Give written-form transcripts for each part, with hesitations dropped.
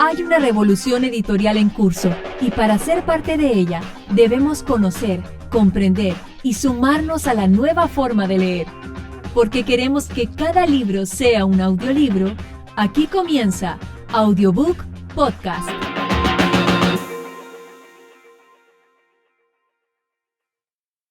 Hay una revolución editorial en curso y para ser parte de ella debemos conocer, comprender y sumarnos a la nueva forma de leer. Porque queremos que cada libro sea un audiolibro, aquí comienza Audiobook Podcast.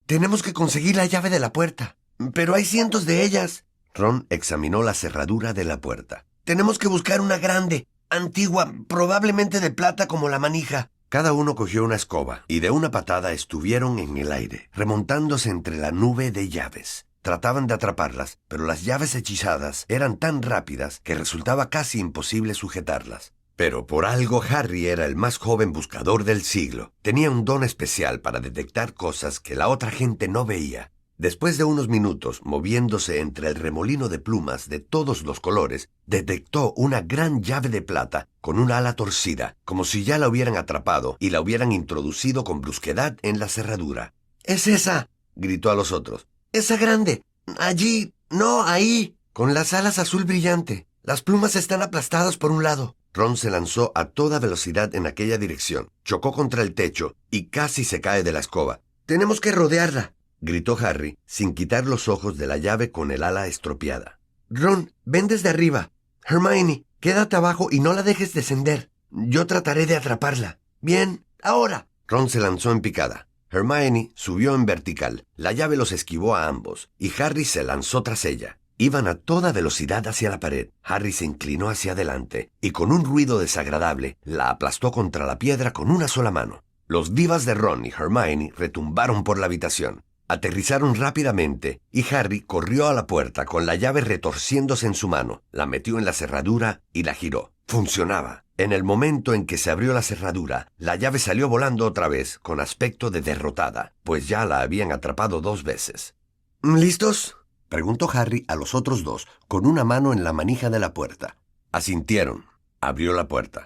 Tenemos que conseguir la llave de la puerta, pero hay cientos de ellas. Ron examinó la cerradura de la puerta. Tenemos que buscar una grande, antigua, probablemente de plata como la manija. Cada uno cogió una escoba y de una patada estuvieron en el aire, remontándose entre la nube de llaves. Trataban de atraparlas, pero las llaves hechizadas eran tan rápidas que resultaba casi imposible sujetarlas. Pero por algo Harry era el más joven buscador del siglo. Tenía un don especial para detectar cosas que la otra gente no veía. Después de unos minutos, moviéndose entre el remolino de plumas de todos los colores, detectó una gran llave de plata con un ala torcida, como si ya la hubieran atrapado y la hubieran introducido con brusquedad en la cerradura. «¡Es esa!», gritó a los otros. «¡Esa grande! Allí, no, ahí, con las alas azul brillante. Las plumas están aplastadas por un lado». Ron se lanzó a toda velocidad en aquella dirección, chocó contra el techo y casi se cae de la escoba. «¡Tenemos que rodearla!», gritó Harry, sin quitar los ojos de la llave con el ala estropeada. «Ron, ven desde arriba. Hermione, quédate abajo y no la dejes descender. Yo trataré de atraparla. Bien, ahora». Ron se lanzó en picada. Hermione subió en vertical. La llave los esquivó a ambos y Harry se lanzó tras ella. Iban a toda velocidad hacia la pared. Harry se inclinó hacia adelante y con un ruido desagradable la aplastó contra la piedra con una sola mano. Los vivas de Ron y Hermione retumbaron por la habitación. Aterrizaron rápidamente y Harry corrió a la puerta con la llave retorciéndose en su mano, la metió en la cerradura y la giró. Funcionaba. En el momento en que se abrió la cerradura, la llave salió volando otra vez con aspecto de derrotada, pues ya la habían atrapado 2 veces. «¿Listos?», preguntó Harry a los otros dos, con una mano en la manija de la puerta. Asintieron. Abrió la puerta.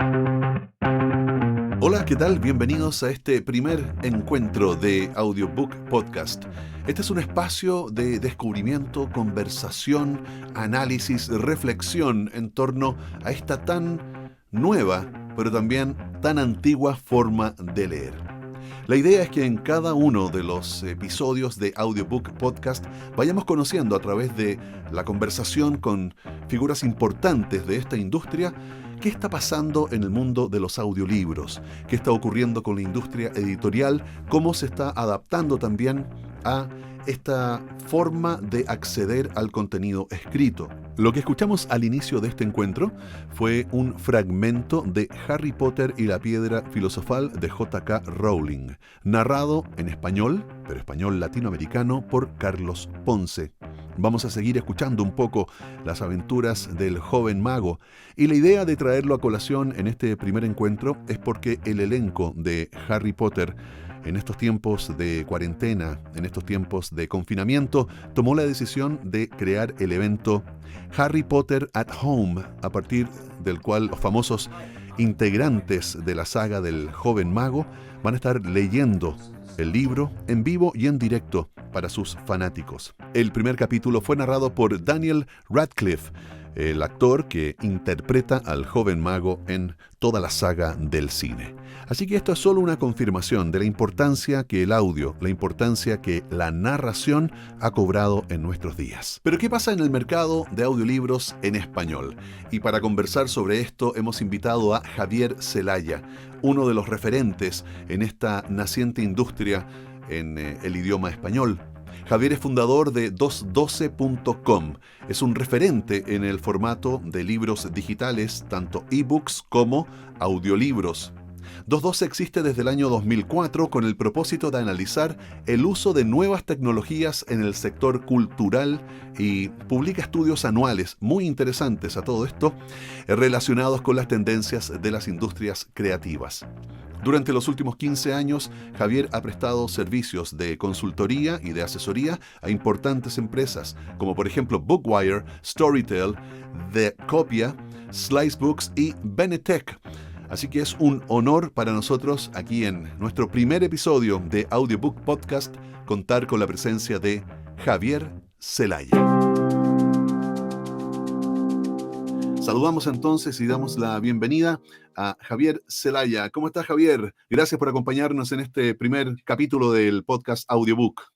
Hola, ¿qué tal? Bienvenidos a este primer encuentro de Audiobook Podcast. Este es un espacio de descubrimiento, conversación, análisis, reflexión en torno a esta tan nueva, pero también tan antigua forma de leer. La idea es que en cada uno de los episodios de Audiobook Podcast vayamos conociendo a través de la conversación con figuras importantes de esta industria qué está pasando en el mundo de los audiolibros, qué está ocurriendo con la industria editorial, cómo se está adaptando también a esta forma de acceder al contenido escrito. Lo que escuchamos al inicio de este encuentro fue un fragmento de Harry Potter y la Piedra Filosofal de J.K. Rowling, narrado en español, pero español latinoamericano, por Carlos Ponce. Vamos a seguir escuchando un poco las aventuras del joven mago, y la idea de traerlo a colación en este primer encuentro es porque el elenco de Harry Potter en estos tiempos de cuarentena, en estos tiempos de confinamiento, tomó la decisión de crear el evento Harry Potter at Home, a partir del cual los famosos integrantes de la saga del joven mago van a estar leyendo el libro en vivo y en directo para sus fanáticos. El primer capítulo fue narrado por Daniel Radcliffe, el actor que interpreta al joven mago en toda la saga del cine. Así que esto es solo una confirmación de la importancia que el audio, la importancia que la narración ha cobrado en nuestros días. Pero ¿qué pasa en el mercado de audiolibros en español? Y para conversar sobre esto hemos invitado a Javier Zelaya, uno de los referentes en esta naciente industria en el idioma español. Javier es fundador de 212.com. Es un referente en el formato de libros digitales, tanto ebooks como audiolibros. 212 existe desde el año 2004 con el propósito de analizar el uso de nuevas tecnologías en el sector cultural y publica estudios anuales muy interesantes a todo esto relacionados con las tendencias de las industrias creativas. Durante los últimos 15 años, Javier ha prestado servicios de consultoría y de asesoría a importantes empresas, como por ejemplo Bookwire, Storytel, The Copia, Slicebooks y Benetech. Así que es un honor para nosotros, aquí en nuestro primer episodio de Audiobook Podcast, contar con la presencia de Javier Zelaya. Saludamos entonces y damos la bienvenida a Javier Zelaya. ¿Cómo estás, Javier? Gracias por acompañarnos en este primer capítulo del podcast Audiobook.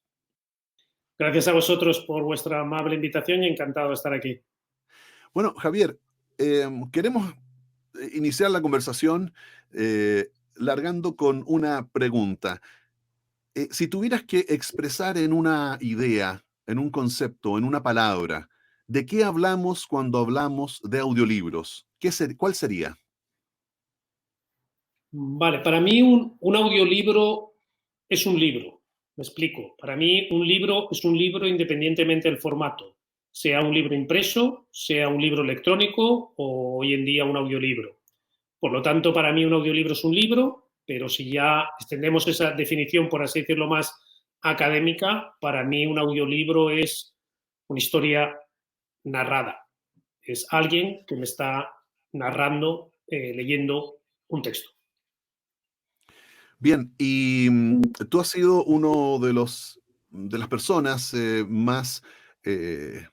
Gracias a vosotros por vuestra amable invitación y encantado de estar aquí. Bueno, Javier, queremos iniciar la conversación largando con una pregunta. Si tuvieras que expresar en una idea, en un concepto, en una palabra, ¿de qué hablamos cuando hablamos de audiolibros? ¿Cuál sería? Vale, para mí un audiolibro es un libro. Me explico. Para mí un libro es un libro independientemente del formato. Sea un libro impreso, sea un libro electrónico o hoy en día un audiolibro. Por lo tanto, para mí un audiolibro es un libro, pero si ya extendemos esa definición, por así decirlo, más académica, para mí un audiolibro es una historia narrada. Es alguien que me está narrando, leyendo un texto. Bien, y tú has sido uno de las personas más eh,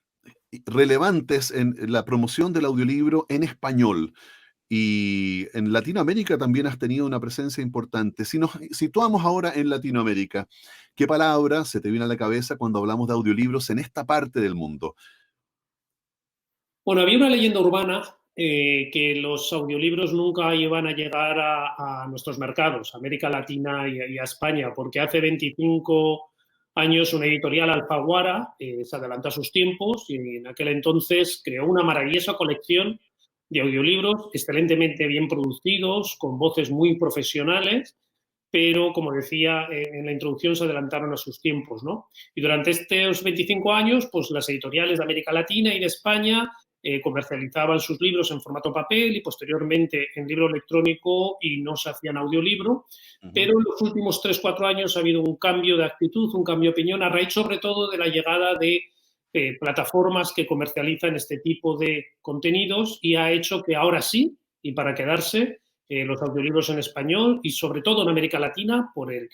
relevantes en la promoción del audiolibro en español. Y en Latinoamérica también has tenido una presencia importante. Si nos situamos ahora en Latinoamérica, ¿qué palabra se te viene a la cabeza cuando hablamos de audiolibros en esta parte del mundo? Bueno, había una leyenda urbana que los audiolibros nunca iban a llegar a nuestros mercados, a América Latina y a España, porque hace 25 años una editorial, Alfaguara, se adelantó a sus tiempos y en aquel entonces creó una maravillosa colección de audiolibros excelentemente bien producidos, con voces muy profesionales, pero como decía en la introducción, se adelantaron a sus tiempos, ¿no? Y durante estos 25 años, pues las editoriales de América Latina y de España comercializaban sus libros en formato papel y posteriormente en libro electrónico y no se hacían audiolibro, pero en los últimos 3-4 años ha habido un cambio de actitud, un cambio de opinión, a raíz sobre todo de la llegada de plataformas que comercializan este tipo de contenidos y ha hecho que ahora sí, y para quedarse, los audiolibros en español y sobre todo en América Latina, por el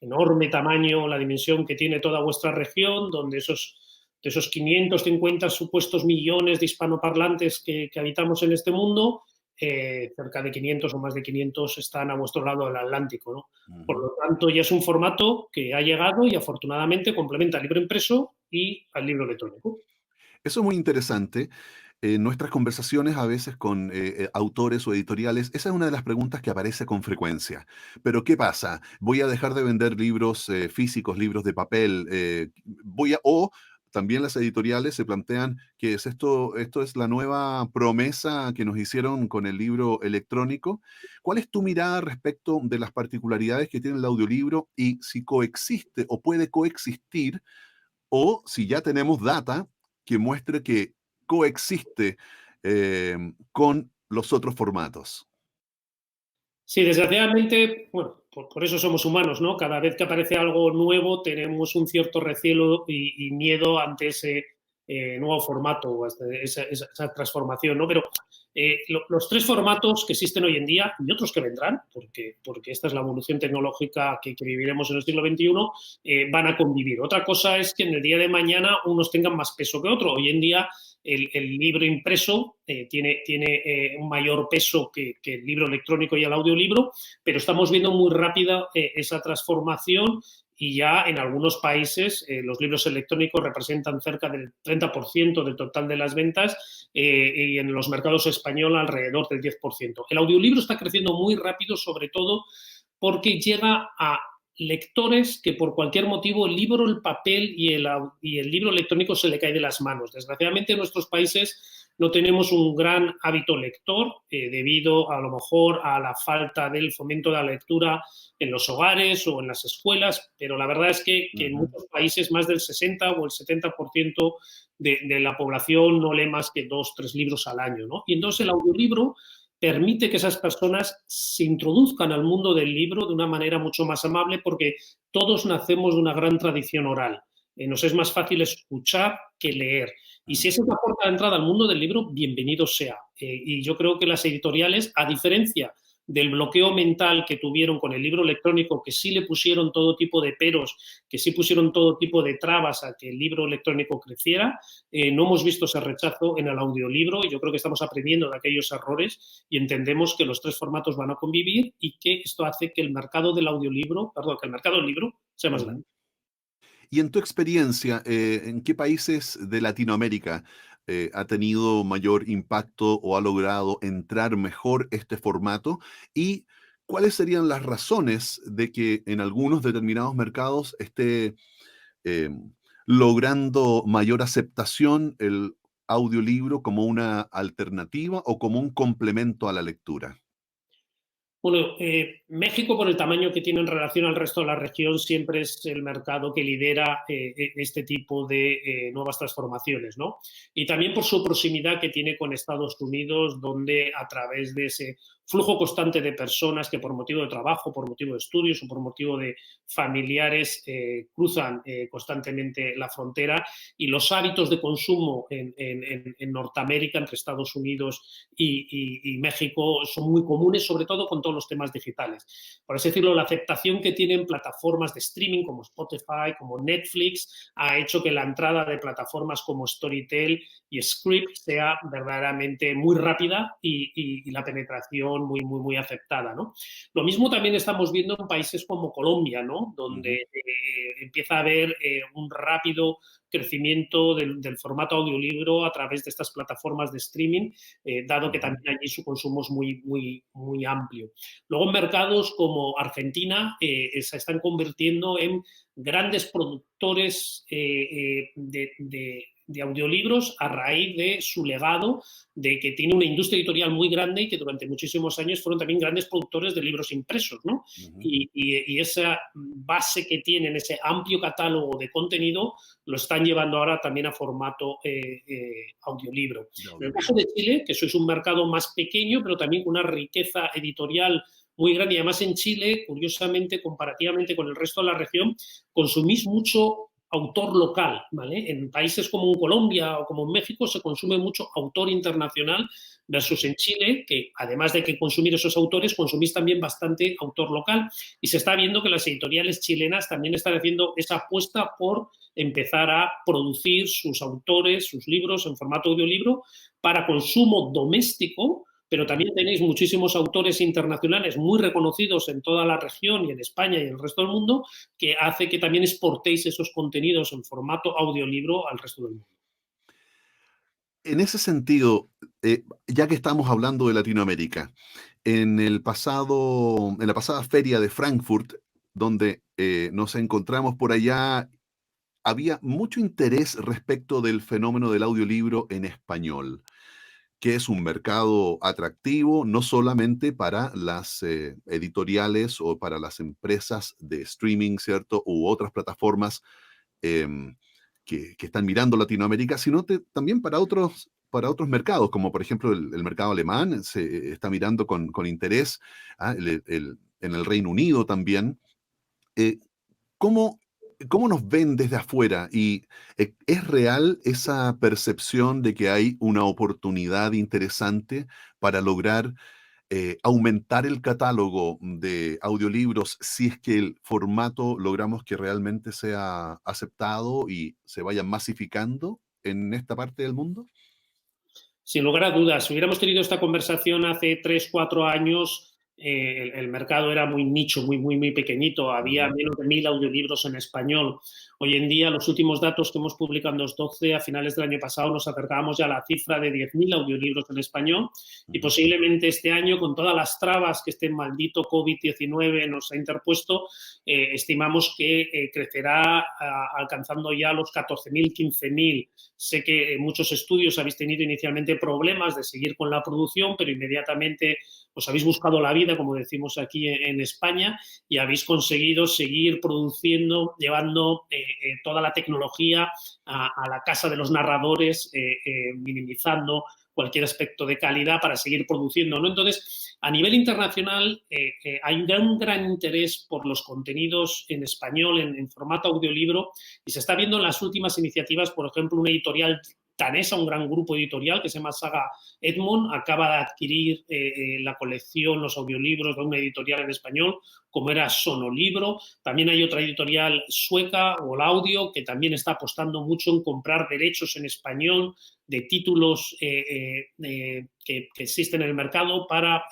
enorme tamaño, la dimensión que tiene toda vuestra región, donde de esos 550 supuestos millones de hispanoparlantes que habitamos en este mundo, cerca de 500 o más de 500 están a vuestro lado del Atlántico, ¿no? Por lo tanto, ya es un formato que ha llegado y afortunadamente complementa al libro impreso y al libro electrónico. Eso es muy interesante. En nuestras conversaciones a veces con autores o editoriales, esa es una de las preguntas que aparece con frecuencia. Pero ¿qué pasa? ¿Voy a dejar de vender libros físicos, libros de papel? O también las editoriales se plantean que esto es la nueva promesa que nos hicieron con el libro electrónico. ¿Cuál es tu mirada respecto de las particularidades que tiene el audiolibro y si coexiste o puede coexistir, o si ya tenemos data que muestre que coexiste con los otros formatos? Sí, desgraciadamente, bueno, por eso somos humanos, ¿no? Cada vez que aparece algo nuevo tenemos un cierto recelo y miedo ante ese nuevo formato o esa transformación, ¿no? Pero los tres formatos que existen hoy en día y otros que vendrán, porque esta es la evolución tecnológica que viviremos en el siglo XXI, van a convivir. Otra cosa es que en el día de mañana unos tengan más peso que otro. Hoy en día el libro impreso tiene un mayor peso que el libro electrónico y el audiolibro, pero estamos viendo muy rápida esa transformación y ya en algunos países los libros electrónicos representan cerca del 30% del total de las ventas y en los mercados españoles alrededor del 10%. El audiolibro está creciendo muy rápido, sobre todo porque llega a lectores que por cualquier motivo el libro, el papel y el libro electrónico se le cae de las manos. Desgraciadamente en nuestros países no tenemos un gran hábito lector debido a lo mejor a la falta del fomento de la lectura en los hogares o en las escuelas, pero la verdad es que en muchos países más del 60 o el 70% de la población no lee más que 2-3 libros al año, ¿no? Y entonces el audiolibro permite que esas personas se introduzcan al mundo del libro de una manera mucho más amable porque todos nacemos de una gran tradición oral. Nos es más fácil escuchar que leer. Y si esa es la puerta de entrada al mundo del libro, bienvenido sea. Y yo creo que las editoriales, a diferencia del bloqueo mental que tuvieron con el libro electrónico, que sí le pusieron todo tipo de peros, que sí pusieron todo tipo de trabas a que el libro electrónico creciera, no hemos visto ese rechazo en el audiolibro, y yo creo que estamos aprendiendo de aquellos errores y entendemos que los tres formatos van a convivir y que esto hace que el mercado del audiolibro, perdón, que el mercado del libro sea más grande. Y en tu experiencia, ¿en qué países de Latinoamérica ha tenido mayor impacto o ha logrado entrar mejor este formato? ¿Y cuáles serían las razones de que en algunos determinados mercados esté eh, logrando mayor aceptación el audiolibro como una alternativa o como un complemento a la lectura? Bueno, México, por el tamaño que tiene en relación al resto de la región, siempre es el mercado que lidera este tipo de nuevas transformaciones, ¿no? Y también por su proximidad que tiene con Estados Unidos, donde a través de ese flujo constante de personas que por motivo de trabajo, por motivo de estudios o por motivo de familiares cruzan constantemente la frontera, y los hábitos de consumo en Norteamérica, entre Estados Unidos y México, son muy comunes, sobre todo con todos los temas digitales. Por así decirlo, la aceptación que tienen plataformas de streaming como Spotify, como Netflix, ha hecho que la entrada de plataformas como Storytel y Script sea verdaderamente muy rápida y la penetración muy aceptada, ¿no? Lo mismo también estamos viendo en países como Colombia, ¿no? Donde empieza a haber un rápido crecimiento del formato audiolibro a través de estas plataformas de streaming, dado que también allí su consumo es muy amplio. Luego, en mercados como Argentina se están convirtiendo en grandes productores de audiolibros a raíz de su legado, de que tiene una industria editorial muy grande y que durante muchísimos años fueron también grandes productores de libros impresos, ¿no? Y esa base que tienen, ese amplio catálogo de contenido, lo están llevando ahora también a formato audiolibro. En el caso de Chile, que sois un mercado más pequeño, pero también con una riqueza editorial muy grande, y además en Chile, curiosamente, comparativamente con el resto de la región, consumís mucho autor local, ¿vale? En países como en Colombia o como en México se consume mucho autor internacional versus en Chile, que además de que consumir esos autores, consumís también bastante autor local, y se está viendo que las editoriales chilenas también están haciendo esa apuesta por empezar a producir sus autores, sus libros en formato audiolibro para consumo doméstico, pero también tenéis muchísimos autores internacionales muy reconocidos en toda la región y en España y en el resto del mundo, que hace que también exportéis esos contenidos en formato audiolibro al resto del mundo. En ese sentido, ya que estamos hablando de Latinoamérica, en la pasada feria de Frankfurt, donde nos encontramos por allá, había mucho interés respecto del fenómeno del audiolibro en español, que es un mercado atractivo no solamente para las editoriales o para las empresas de streaming, ¿cierto? U otras plataformas em, que están mirando Latinoamérica, sino también para otros mercados, como por ejemplo el mercado alemán se está mirando con interés, en el Reino Unido también. Eh, ¿Cómo, cómo nos ven desde afuera? ¿Y es real esa percepción de que hay una oportunidad interesante para lograr aumentar el catálogo de audiolibros si es que el formato logramos que realmente sea aceptado y se vaya masificando en esta parte del mundo? Sin lugar a dudas, si hubiéramos tenido esta conversación hace 3, 4 años, el mercado era muy nicho, muy pequeñito. Había menos de 1.000 audiolibros en español. Hoy en día, los últimos datos que hemos publicado en 2012, a finales del año pasado, nos acercábamos ya a la cifra de 10.000 audiolibros en español, y posiblemente este año, con todas las trabas que este maldito COVID-19 nos ha interpuesto, estimamos que crecerá alcanzando ya los 14.000, 15.000. Sé que muchos estudios habéis tenido inicialmente problemas de seguir con la producción, pero inmediatamente os habéis buscado la vida, como decimos aquí en España, y habéis conseguido seguir produciendo, llevando toda la tecnología a la casa de los narradores, minimizando cualquier aspecto de calidad para seguir produciendo, ¿no? Entonces, a nivel internacional hay un gran interés por los contenidos en español, en formato audiolibro, y se está viendo en las últimas iniciativas, por ejemplo, una editorial danesa, un gran grupo editorial que se llama Saga Edmond, acaba de adquirir la colección, los audiolibros de una editorial en español, como era Sonolibro. También hay otra editorial sueca, Audio, que también está apostando mucho en comprar derechos en español de títulos que existen en el mercado para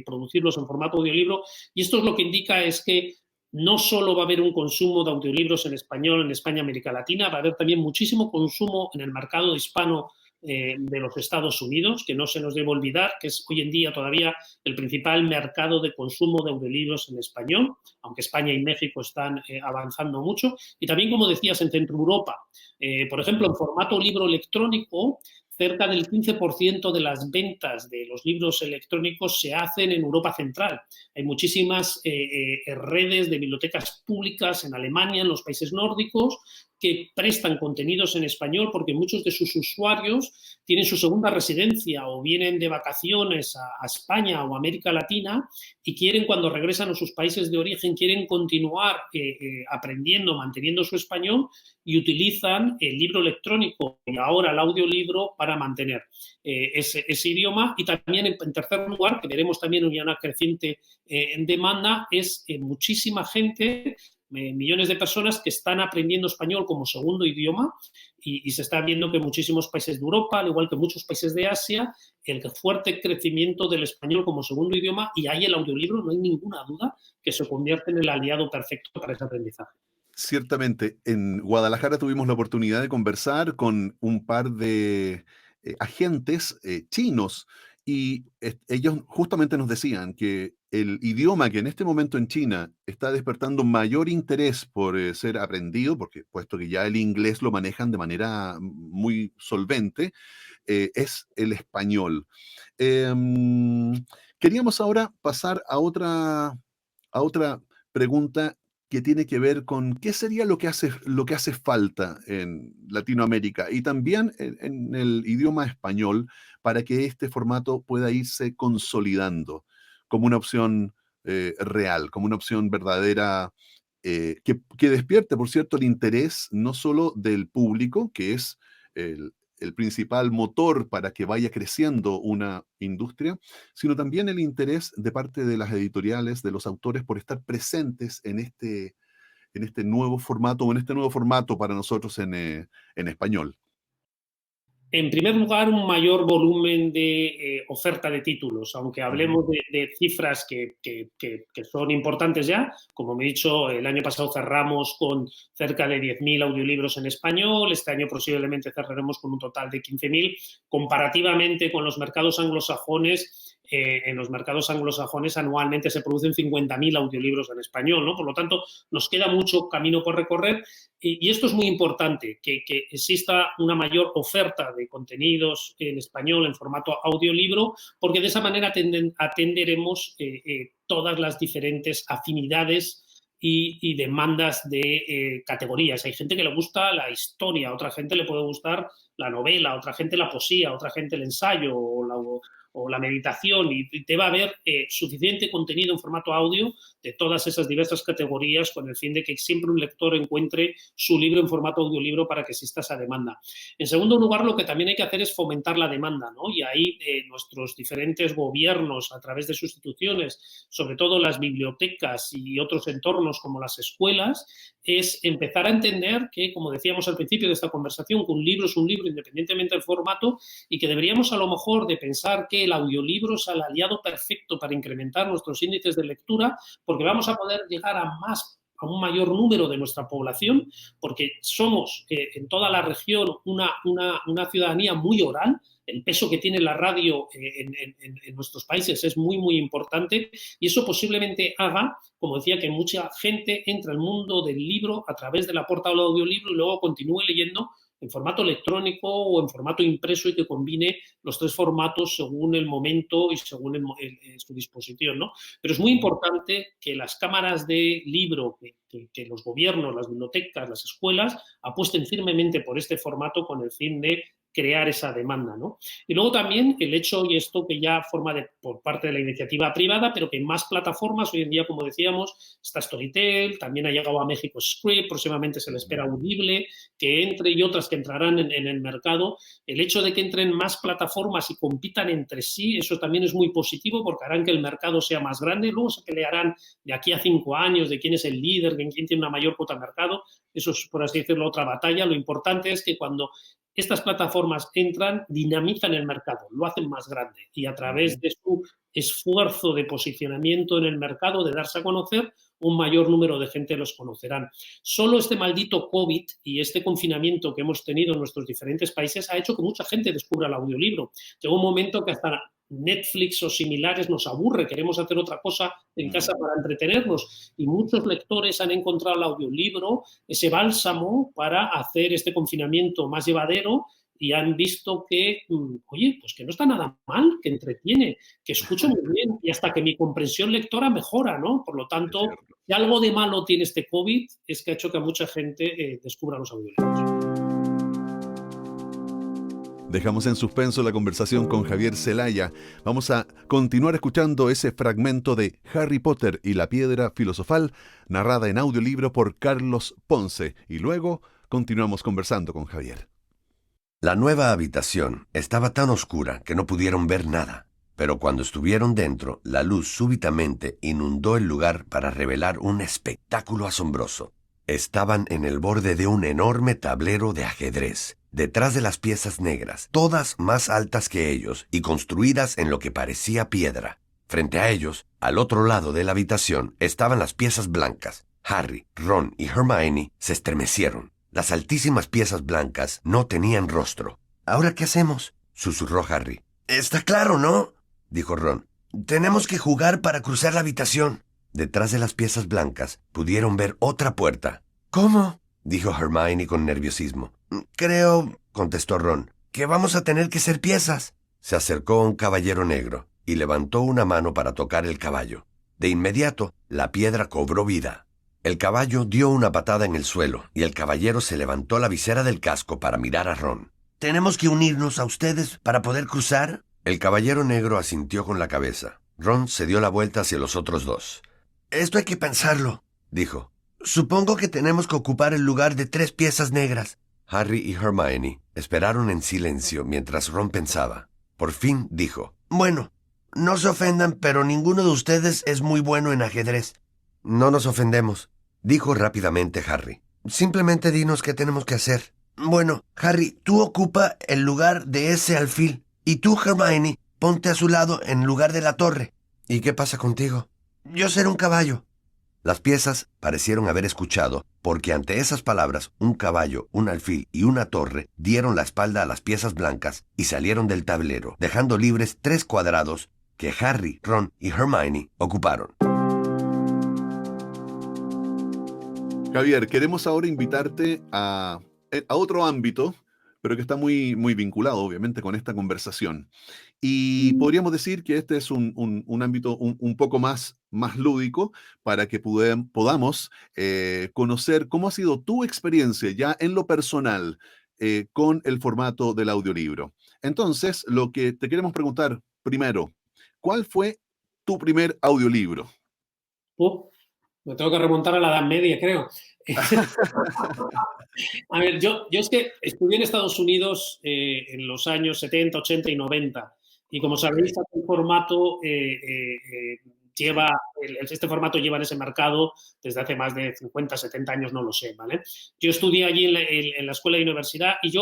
producirlos en formato audiolibro. Y esto es lo que indica es que no solo va a haber un consumo de audiolibros en español en España y América Latina, va a haber también muchísimo consumo en el mercado hispano de los Estados Unidos, que no se nos debe olvidar, que es hoy en día todavía el principal mercado de consumo de audiolibros en español, aunque España y México están avanzando mucho. Y también, como decías, en Centro Europa. Por ejemplo, en formato libro electrónico, cerca del 15% de las ventas de los libros electrónicos se hacen en Europa Central. Hay muchísimas redes de bibliotecas públicas en Alemania, en los países nórdicos, que prestan contenidos en español porque muchos de sus usuarios tienen su segunda residencia o vienen de vacaciones a España o a América Latina y quieren, cuando regresan a sus países de origen, quieren continuar aprendiendo, manteniendo su español y utilizan el libro electrónico y ahora el audiolibro para mantener ese idioma. Y también, en tercer lugar, que veremos también una creciente demanda, es muchísima gente, millones de personas que están aprendiendo español como segundo idioma y se está viendo que en muchísimos países de Europa, al igual que muchos países de Asia, el fuerte crecimiento del español como segundo idioma, y ahí el audiolibro, no hay ninguna duda, que se convierte en el aliado perfecto para ese aprendizaje. Ciertamente, en Guadalajara tuvimos la oportunidad de conversar con un par de agentes chinos y ellos justamente nos decían que el idioma que en este momento en China está despertando mayor interés por ser aprendido, porque puesto que ya el inglés lo manejan de manera muy solvente, es el español. Queríamos ahora pasar a otra pregunta que tiene que ver con qué sería lo que hace falta en Latinoamérica y también en el idioma español para que este formato pueda irse consolidando como una opción real, como una opción verdadera, que despierte, por cierto, el interés no solo del público, que es el principal motor para que vaya creciendo una industria, sino también el interés de parte de las editoriales, de los autores, por estar presentes en este nuevo formato, o en este nuevo formato para nosotros en español. En primer lugar, un mayor volumen de oferta de títulos, aunque hablemos de cifras que son importantes ya. Como me he dicho, el año pasado cerramos con cerca de 10.000 audiolibros en español, este año posiblemente cerraremos con un total de 15.000. Comparativamente con los mercados anglosajones, en los mercados anglosajones anualmente se producen 50.000 audiolibros en español, ¿no? Por lo tanto, nos queda mucho camino por recorrer y esto es muy importante, que exista una mayor oferta de contenidos en español en formato audiolibro, porque de esa manera atenderemos todas las diferentes afinidades y demandas de categorías. Hay gente que le gusta la historia, a otra gente le puede gustar la novela, a otra gente la poesía, a otra gente el ensayo o la meditación, y te va a haber suficiente contenido en formato audio de todas esas diversas categorías con el fin de que siempre un lector encuentre su libro en formato audiolibro para que exista esa demanda. En segundo lugar, lo que también hay que hacer es fomentar la demanda, ¿no? Y ahí nuestros diferentes gobiernos, a través de sus instituciones, sobre todo las bibliotecas y otros entornos como las escuelas, es empezar a entender que, como decíamos al principio de esta conversación, que un libro es un libro independientemente del formato y que deberíamos a lo mejor de pensar que el audiolibro es el aliado perfecto para incrementar nuestros índices de lectura, porque vamos a poder llegar a un mayor número de nuestra población, porque somos en toda la región una ciudadanía muy oral. El peso que tiene la radio en nuestros países es muy, muy importante, y eso posiblemente haga, como decía, que mucha gente entre al mundo del libro a través de la puerta del audiolibro y luego continúe leyendo en formato electrónico o en formato impreso y que combine los tres formatos según el momento y según su disposición, ¿no? Pero es muy importante que las cámaras de libro, que los gobiernos, las bibliotecas, las escuelas apuesten firmemente por este formato con el fin de crear esa demanda, ¿no? Y luego también el hecho, y esto que ya forma por parte de la iniciativa privada, pero que en más plataformas, hoy en día, como decíamos, está Storytel, también ha llegado a México Script, próximamente se le espera Audible, que entre y otras que entrarán en el mercado. El hecho de que entren más plataformas y compitan entre sí, eso también es muy positivo porque harán que el mercado sea más grande. Luego se pelearán de aquí a 5 años de quién es el líder, de quién tiene una mayor cuota de mercado. Eso es, por así decirlo, otra batalla. Lo importante es que cuando estas plataformas entran, dinamizan el mercado, lo hacen más grande y a través de su esfuerzo de posicionamiento en el mercado, de darse a conocer, un mayor número de gente los conocerán. Solo este maldito COVID y este confinamiento que hemos tenido en nuestros diferentes países ha hecho que mucha gente descubra el audiolibro. Llegó un momento que hasta Netflix o similares nos aburre, queremos hacer otra cosa en casa para entretenernos y muchos lectores han encontrado el audiolibro, ese bálsamo para hacer este confinamiento más llevadero y han visto que, oye, pues que no está nada mal, que entretiene, que escucho muy bien y hasta que mi comprensión lectora mejora, ¿no? Por lo tanto, si algo de malo tiene este COVID es que ha hecho que mucha gente descubra los audiolibros. Dejamos en suspenso la conversación con Javier Zelaya. Vamos a continuar escuchando ese fragmento de Harry Potter y la Piedra Filosofal, narrada en audiolibro por Carlos Ponce, y luego continuamos conversando con Javier. La nueva habitación estaba tan oscura que no pudieron ver nada, pero cuando estuvieron dentro, la luz súbitamente inundó el lugar para revelar un espectáculo asombroso. Estaban en el borde de un enorme tablero de ajedrez, detrás de las piezas negras, todas más altas que ellos y construidas en lo que parecía piedra. Frente a ellos, al otro lado de la habitación, estaban las piezas blancas. Harry, Ron y Hermione se estremecieron. Las altísimas piezas blancas no tenían rostro. ¿Ahora qué hacemos?, susurró Harry. Está claro, ¿no?, dijo Ron. Tenemos que jugar para cruzar la habitación. Detrás de las piezas blancas pudieron ver otra puerta. ¿Cómo?, dijo Hermione con nerviosismo. Creo, contestó Ron, que vamos a tener que ser piezas. Se acercó un caballero negro y levantó una mano para tocar el caballo. De inmediato, la piedra cobró vida. El caballo dio una patada en el suelo y el caballero se levantó la visera del casco para mirar a Ron. ¿Tenemos que unirnos a ustedes para poder cruzar? El caballero negro asintió con la cabeza. Ron se dio la vuelta hacia los otros dos. Esto hay que pensarlo, dijo. Supongo que tenemos que ocupar el lugar de 3 piezas negras. Harry y Hermione esperaron en silencio mientras Ron pensaba. Por fin dijo. Bueno, no se ofendan, pero ninguno de ustedes es muy bueno en ajedrez. No nos ofendemos, dijo rápidamente Harry. Simplemente dinos qué tenemos que hacer. Bueno, Harry, tú ocupa el lugar de ese alfil. Y tú, Hermione, ponte a su lado en lugar de la torre. ¿Y qué pasa contigo? Yo seré un caballo. Las piezas parecieron haber escuchado, porque ante esas palabras, un caballo, un alfil y una torre dieron la espalda a las piezas blancas y salieron del tablero, dejando libres 3 cuadrados que Harry, Ron y Hermione ocuparon. Javier, queremos ahora invitarte a otro ámbito, pero que está muy, muy vinculado, obviamente, con esta conversación. Y podríamos decir que este es un ámbito un poco más lúdico para que podamos conocer cómo ha sido tu experiencia ya en lo personal con el formato del audiolibro. Entonces, lo que te queremos preguntar primero, ¿cuál fue tu primer audiolibro? Me tengo que remontar a la Edad Media, creo. A ver, yo es que estudié en Estados Unidos en los años 70, 80 y 90. Y como sabéis, este formato este formato lleva en ese mercado desde hace más de 50, 70 años, no lo sé, ¿vale? Yo estudié allí en la escuela y universidad y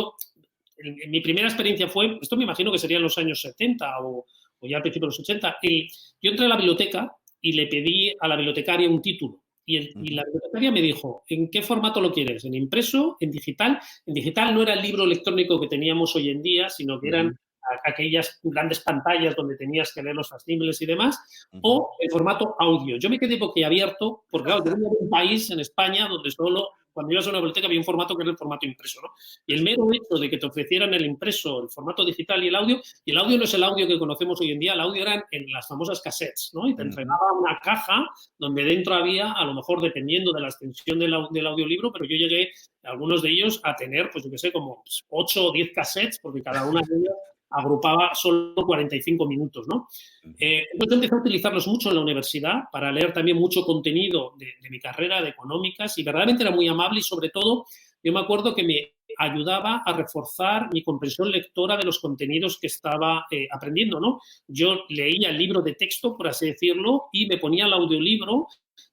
mi primera experiencia fue, esto me imagino que sería en los años 70 o ya al principio de los 80, yo entré a la biblioteca y le pedí a la bibliotecaria un título. Y la bibliotecaria me dijo, ¿en qué formato lo quieres? ¿En impreso? ¿En digital? En digital no era el libro electrónico que teníamos hoy en día, sino que eran aquellas grandes pantallas donde tenías que leer los facsimíles y demás, o en formato audio. Yo me quedé boquiabierto porque, claro, yo venía de un país, en España, donde solo cuando ibas a una biblioteca había un formato que era el formato impreso, ¿no? Y el mero hecho de que te ofrecieran el impreso, el formato digital y el audio no es el audio que conocemos hoy en día, el audio eran en las famosas cassettes, ¿no? Y te entregaba una caja donde dentro había, a lo mejor dependiendo de la extensión del audiolibro, pero yo llegué, algunos de ellos, a tener, pues yo qué sé, como 8 o 10 cassettes, porque cada una de ellas agrupaba solo 45 minutos, ¿no? Entonces empecé a utilizarlos mucho en la universidad para leer también mucho contenido de mi carrera, de económicas, y verdaderamente era muy amable y sobre todo yo me acuerdo que me ayudaba a reforzar mi comprensión lectora de los contenidos que estaba aprendiendo, ¿no? Yo leía el libro de texto, por así decirlo, y me ponía el audiolibro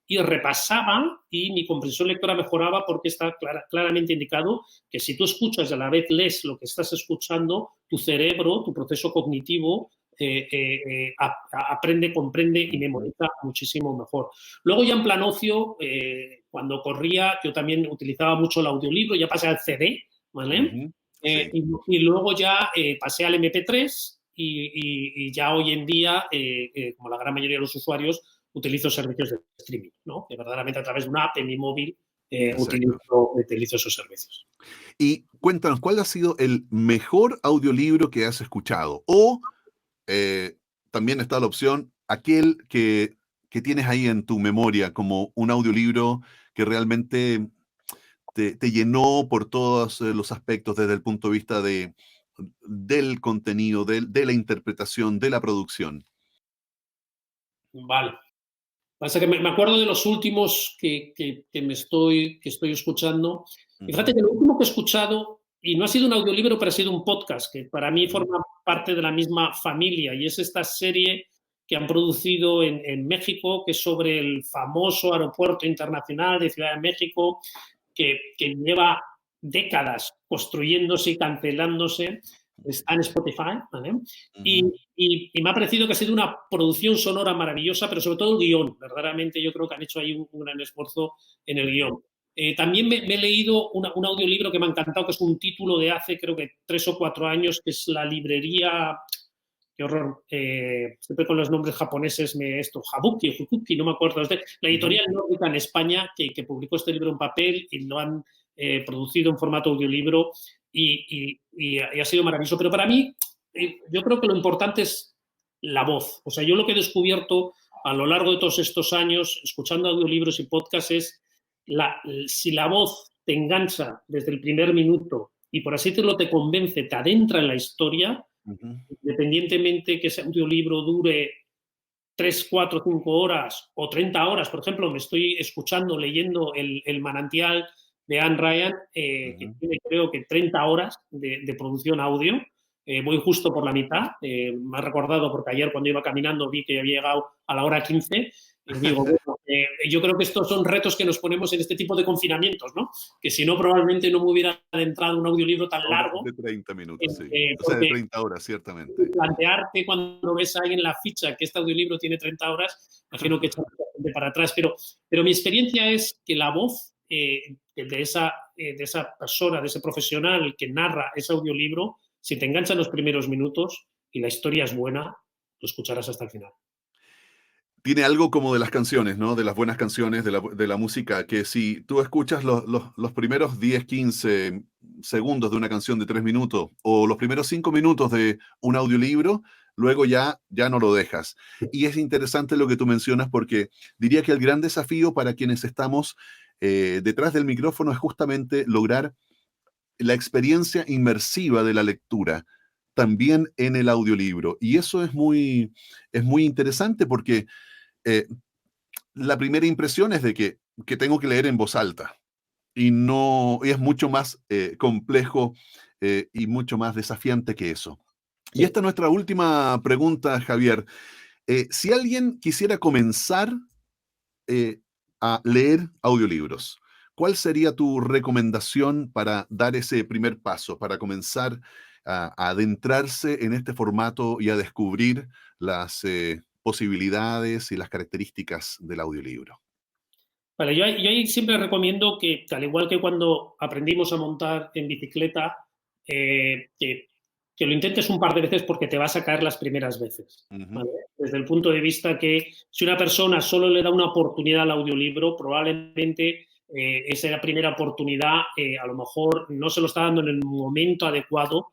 y repasaba y mi comprensión lectora mejoraba porque está claramente indicado que si tú escuchas y a la vez lees lo que estás escuchando, tu cerebro, tu proceso cognitivo aprende, comprende y memoriza muchísimo mejor. Luego ya en plan ocio, cuando corría, yo también utilizaba mucho el audiolibro, ya pasé al CD, ¿vale? Sí. Y luego ya pasé al MP3 y ya hoy en día, como la gran mayoría de los usuarios, utilizo servicios de streaming, ¿no? Que verdaderamente a través de una app en mi móvil utilizo esos servicios. Y cuéntanos, ¿cuál ha sido el mejor audiolibro que has escuchado? O también está la opción, aquel que tienes ahí en tu memoria como un audiolibro que realmente te llenó por todos los aspectos desde el punto de vista del contenido, de la interpretación, de la producción. Vale. Pasa que me acuerdo de los últimos que estoy escuchando. Y fíjate que lo último que he escuchado, y no ha sido un audiolibro, pero ha sido un podcast, que para mí forma parte de la misma familia, y es esta serie que han producido en México, que es sobre el famoso aeropuerto internacional de Ciudad de México, que lleva décadas construyéndose y cancelándose. Está en Spotify, ¿vale? Y me ha parecido que ha sido una producción sonora maravillosa, pero sobre todo el guión. Verdaderamente yo creo que han hecho ahí un gran esfuerzo en el guión. También me he leído un audiolibro que me ha encantado, que es un título de hace creo que 3 o 4 años, que es La librería... Qué horror. Siempre con los nombres japoneses Habuki, Fukuki, no me acuerdo. La editorial nórdica en España que publicó este libro en papel y lo han producido en formato audiolibro y ha sido maravilloso. Pero para mí, yo creo que lo importante es la voz. O sea, yo lo que he descubierto a lo largo de todos estos años, escuchando audiolibros y podcasts, es si la voz te engancha desde el primer minuto y por así decirlo te convence, te adentra en la historia, independientemente que ese audiolibro dure 3, 4, 5 horas o 30 horas. Por ejemplo, me estoy leyendo el manantial de Anne Ryan, que tiene creo que 30 horas de producción audio. Voy justo por la mitad. Me ha recordado porque ayer cuando iba caminando vi que había llegado a la hora 15. Y digo, bueno, yo creo que estos son retos que nos ponemos en este tipo de confinamientos, ¿no? Que si no, probablemente no me hubiera adentrado un audiolibro tan largo. De 30 minutos, sí. O sea, de 30 horas, ciertamente. Plantearte cuando ves ahí en la ficha que este audiolibro tiene 30 horas, imagino que echas para atrás. Pero mi experiencia es que la voz de esa persona, de ese profesional que narra ese audiolibro, si te enganchan los primeros minutos y la historia es buena, lo escucharás hasta el final. Tiene algo como de las canciones, ¿no? De las buenas canciones, de la música, que si tú escuchas los primeros 10, 15 segundos de una canción de 3 minutos o los primeros 5 minutos de un audiolibro, luego ya no lo dejas. Y es interesante lo que tú mencionas porque diría que el gran desafío para quienes estamos detrás del micrófono es justamente lograr la experiencia inmersiva de la lectura también en el audiolibro. Y eso es muy interesante porque la primera impresión es de que tengo que leer en voz alta y es mucho más complejo y mucho más desafiante que eso. Sí. Y esta es nuestra última pregunta, Javier. Si alguien quisiera comenzar a leer audiolibros, ¿cuál sería tu recomendación para dar ese primer paso, para comenzar a adentrarse en este formato y a descubrir las posibilidades y las características del audiolibro? Vale, yo ahí siempre recomiendo que, al igual que cuando aprendimos a montar en bicicleta, que lo intentes un par de veces porque te vas a caer las primeras veces. ¿Vale? Desde el punto de vista que si una persona solo le da una oportunidad al audiolibro, probablemente esa primera oportunidad a lo mejor no se lo está dando en el momento adecuado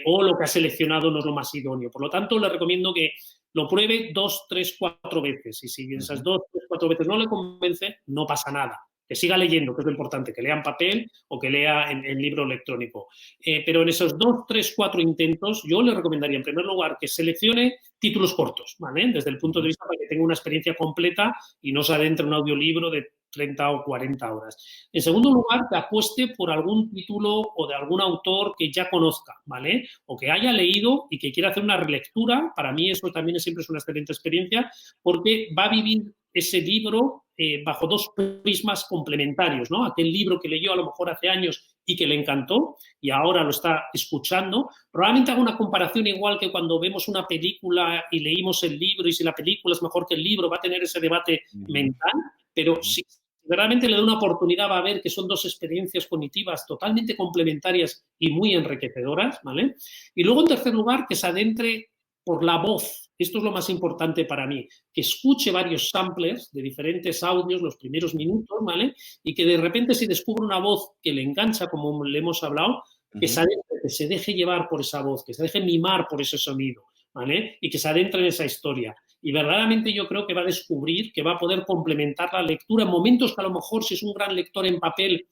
o lo que ha seleccionado no es lo más idóneo. Por lo tanto, le recomiendo que lo pruebe 2, 3, 4 veces y si esas 2, 3, 4 veces no le convence, no pasa nada. Que siga leyendo, que es lo importante, que lea en papel o que lea en libro electrónico. Pero en esos 2, 3, 4 intentos, yo le recomendaría, en primer lugar, que seleccione títulos cortos, ¿vale? Desde el punto de vista para que tenga una experiencia completa y no se adentre en un audiolibro de 30 o 40 horas. En segundo lugar, que apueste por algún título o de algún autor que ya conozca, ¿vale? O que haya leído y que quiera hacer una relectura. Para mí eso también siempre es una excelente experiencia porque va a vivir ese libro bajo 2 prismas complementarios, ¿no? Aquel libro que leyó a lo mejor hace años y que le encantó y ahora lo está escuchando. Probablemente haga una comparación igual que cuando vemos una película y leímos el libro y si la película es mejor que el libro, va a tener ese debate mental, pero si realmente le da una oportunidad va a ver que son 2 experiencias cognitivas totalmente complementarias y muy enriquecedoras, ¿vale? Y luego, en tercer lugar, que se adentre por la voz. Esto es lo más importante para mí, que escuche varios samplers de diferentes audios los primeros minutos, ¿vale? Y que de repente si descubre una voz que le engancha, como le hemos hablado, que se deje llevar por esa voz, que se deje mimar por ese sonido, ¿vale? Y que se adentre en esa historia. Y verdaderamente yo creo que va a descubrir que va a poder complementar la lectura en momentos que a lo mejor si es un gran lector en papel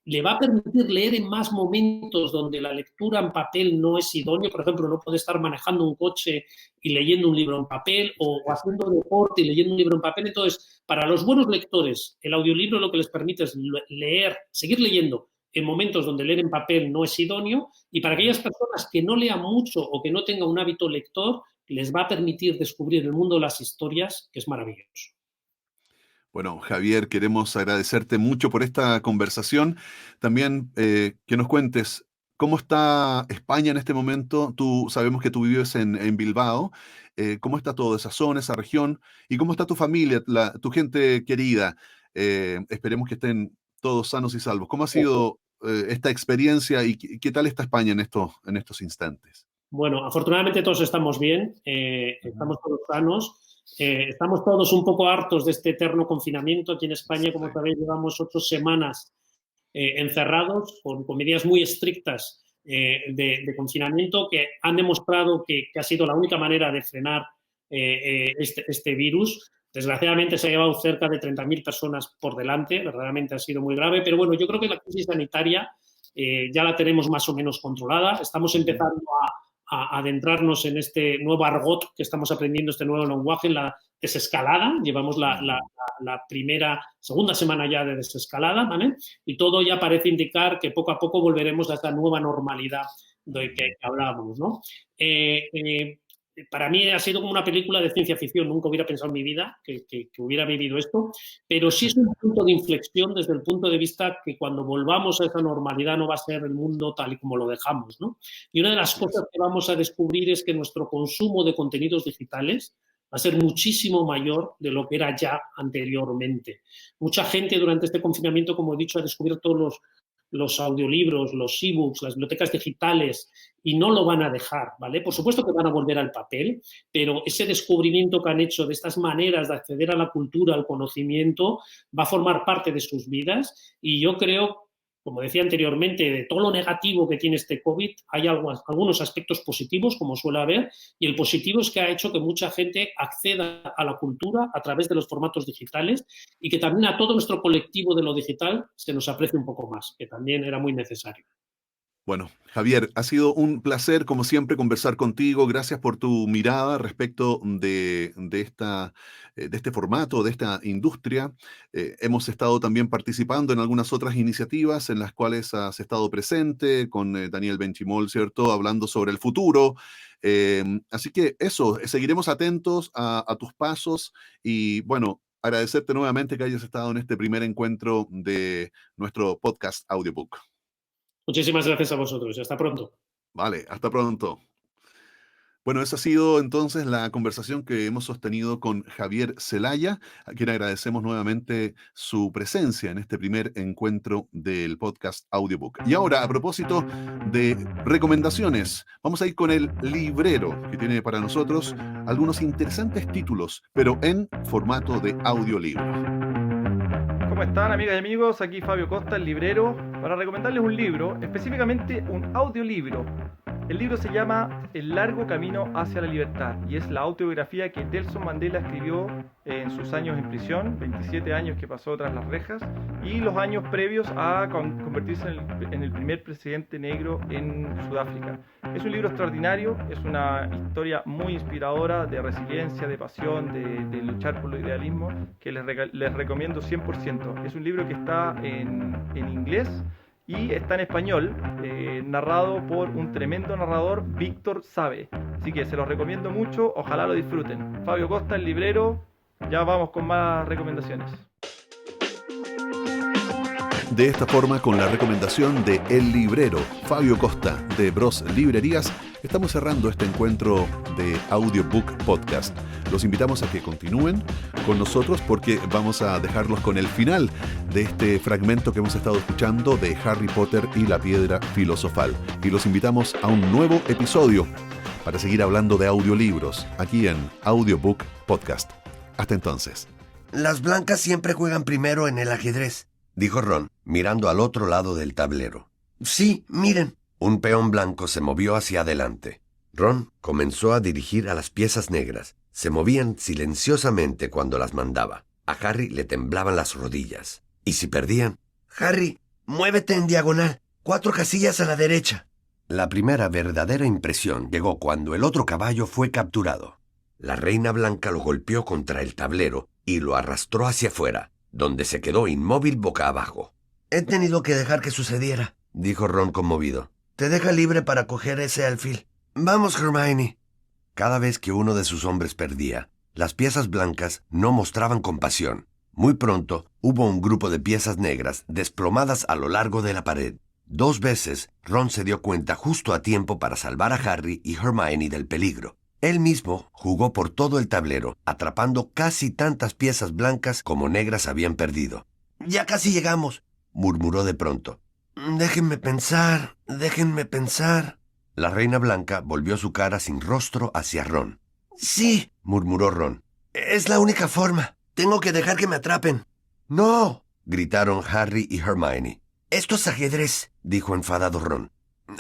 le va a permitir leer en más momentos donde la lectura en papel no es idóneo. Por ejemplo, no puede estar manejando un coche y leyendo un libro en papel o haciendo deporte y leyendo un libro en papel. Entonces, para los buenos lectores, el audiolibro lo que les permite es leer, seguir leyendo en momentos donde leer en papel no es idóneo, y para aquellas personas que no lean mucho o que no tengan un hábito lector, les va a permitir descubrir el mundo de las historias, que es maravilloso. Bueno, Javier, queremos agradecerte mucho por esta conversación. También que nos cuentes cómo está España en este momento. Sabemos que tú vives en Bilbao. ¿Cómo está toda esa zona, esa región? ¿Y cómo está tu familia, tu gente querida? Esperemos que estén todos sanos y salvos. ¿Cómo ha sido esta experiencia y qué tal está España en estos instantes? Bueno, afortunadamente todos estamos bien, estamos todos sanos. Estamos todos un poco hartos de este eterno confinamiento. Aquí en España, como sabéis, llevamos 8 semanas encerrados con medidas muy estrictas de confinamiento que han demostrado que ha sido la única manera de frenar este virus. Desgraciadamente se ha llevado cerca de 30.000 personas por delante, verdaderamente ha sido muy grave, pero bueno, yo creo que la crisis sanitaria ya la tenemos más o menos controlada. Estamos empezando a adentrarnos en este nuevo argot que estamos aprendiendo, este nuevo lenguaje, en la desescalada. Llevamos la segunda semana ya de desescalada, ¿vale? Y todo ya parece indicar que poco a poco volveremos a esta nueva normalidad de que hablábamos, ¿no? Para mí ha sido como una película de ciencia ficción. Nunca hubiera pensado en mi vida que hubiera vivido esto, pero sí es un punto de inflexión desde el punto de vista que cuando volvamos a esa normalidad no va a ser el mundo tal y como lo dejamos, ¿no? Y una de las cosas que vamos a descubrir es que nuestro consumo de contenidos digitales va a ser muchísimo mayor de lo que era ya anteriormente. Mucha gente durante este confinamiento, como he dicho, ha descubierto los audiolibros, los ebooks, las bibliotecas digitales, y no lo van a dejar, ¿vale? Por supuesto que van a volver al papel, pero ese descubrimiento que han hecho de estas maneras de acceder a la cultura, al conocimiento, va a formar parte de sus vidas. Y yo creo, como decía anteriormente, de todo lo negativo que tiene este COVID, hay algunos aspectos positivos, como suele haber, y el positivo es que ha hecho que mucha gente acceda a la cultura a través de los formatos digitales y que también a todo nuestro colectivo de lo digital se nos aprecie un poco más, que también era muy necesario. Bueno, Javier, ha sido un placer, como siempre, conversar contigo. Gracias por tu mirada respecto de este formato, de esta industria. Hemos estado también participando en algunas otras iniciativas en las cuales has estado presente con Daniel Benchimol, ¿cierto? Hablando sobre el futuro. Así que eso, seguiremos atentos a tus pasos y, bueno, agradecerte nuevamente que hayas estado en este primer encuentro de nuestro podcast Audiobook. Muchísimas gracias a vosotros. Hasta pronto. Vale, hasta pronto. Bueno, esa ha sido entonces la conversación que hemos sostenido con Javier Zelaya, a quien agradecemos nuevamente su presencia en este primer encuentro del podcast Audiobook. Y ahora, a propósito de recomendaciones, vamos a ir con el librero, que tiene para nosotros algunos interesantes títulos, pero en formato de audiolibro. ¿cómo están, amigas y amigos? Aquí Fabio Costa, el librero, para recomendarles un libro, específicamente un audiolibro. El libro se llama El largo camino hacia la libertad y es la autobiografía que Nelson Mandela escribió en sus años en prisión, 27 años que pasó tras las rejas, y los años previos a convertirse en el primer presidente negro en Sudáfrica. Es un libro extraordinario, es una historia muy inspiradora de resiliencia, de pasión, de luchar por los idealismos, que les recomiendo 100%. Es un libro que está en inglés y está en español, narrado por un tremendo narrador, Víctor Sabe. Así que se los recomiendo mucho, ojalá lo disfruten. Fabio Costa, el librero, ya vamos con más recomendaciones. De esta forma, con la recomendación de El Librero, Fabio Costa, de Bros Librerías, estamos cerrando este encuentro de Audiobook Podcast. Los invitamos a que continúen con nosotros porque vamos a dejarlos con el final de este fragmento que hemos estado escuchando de Harry Potter y la Piedra Filosofal. Y los invitamos a un nuevo episodio para seguir hablando de audiolibros aquí en Audiobook Podcast. Hasta entonces. Las blancas siempre juegan primero en el ajedrez, dijo Ron, mirando al otro lado del tablero. Sí, miren. Un peón blanco se movió hacia adelante. Ron comenzó a dirigir a las piezas negras. Se movían silenciosamente cuando las mandaba. A Harry le temblaban las rodillas. ¿Y si perdían? Harry, muévete en diagonal. 4 casillas a la derecha. La primera verdadera impresión llegó cuando el otro caballo fue capturado. La reina blanca lo golpeó contra el tablero y lo arrastró hacia afuera, donde se quedó inmóvil boca abajo. He tenido que dejar que sucediera, dijo Ron conmovido. Te deja libre para coger ese alfil. Vamos, Hermione. Cada vez que uno de sus hombres perdía, las piezas blancas no mostraban compasión. Muy pronto hubo un grupo de piezas negras desplomadas a lo largo de la pared. 2 veces Ron se dio cuenta justo a tiempo para salvar a Harry y Hermione del peligro. Él mismo jugó por todo el tablero, atrapando casi tantas piezas blancas como negras habían perdido. «Ya casi llegamos», murmuró de pronto. Déjenme pensar. La reina blanca volvió su cara sin rostro hacia Ron. Sí, murmuró Ron. Es la única forma. Tengo que dejar que me atrapen. No, gritaron Harry y Hermione. Esto es ajedrez, dijo enfadado Ron.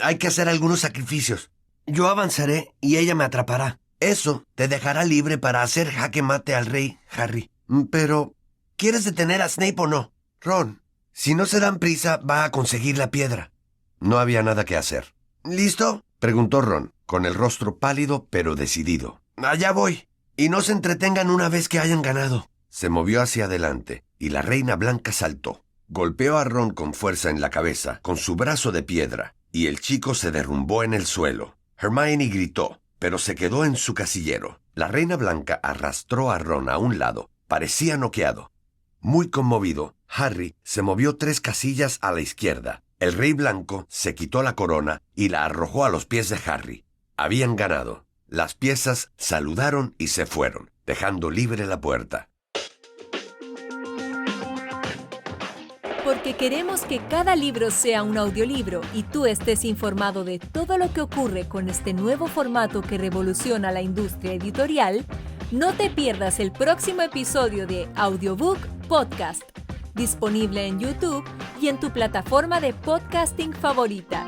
Hay que hacer algunos sacrificios. Yo avanzaré y ella me atrapará. Eso te dejará libre para hacer jaque mate al rey, Harry. Pero, ¿quieres detener a Snape o no? Ron, si no se dan prisa, va a conseguir la piedra. No había nada que hacer. ¿Listo?, preguntó Ron, con el rostro pálido pero decidido. Allá voy. Y no se entretengan una vez que hayan ganado. Se movió hacia adelante y la reina blanca saltó. Golpeó a Ron con fuerza en la cabeza con su brazo de piedra y el chico se derrumbó en el suelo. Hermione gritó, pero se quedó en su casillero. La reina blanca arrastró a Ron a un lado. Parecía noqueado. Muy conmovido, Harry se movió 3 casillas a la izquierda. El rey blanco se quitó la corona y la arrojó a los pies de Harry. Habían ganado. Las piezas saludaron y se fueron, dejando libre la puerta. Porque queremos que cada libro sea un audiolibro y tú estés informado de todo lo que ocurre con este nuevo formato que revoluciona la industria editorial, no te pierdas el próximo episodio de Audiobook Podcast, disponible en YouTube y en tu plataforma de podcasting favorita.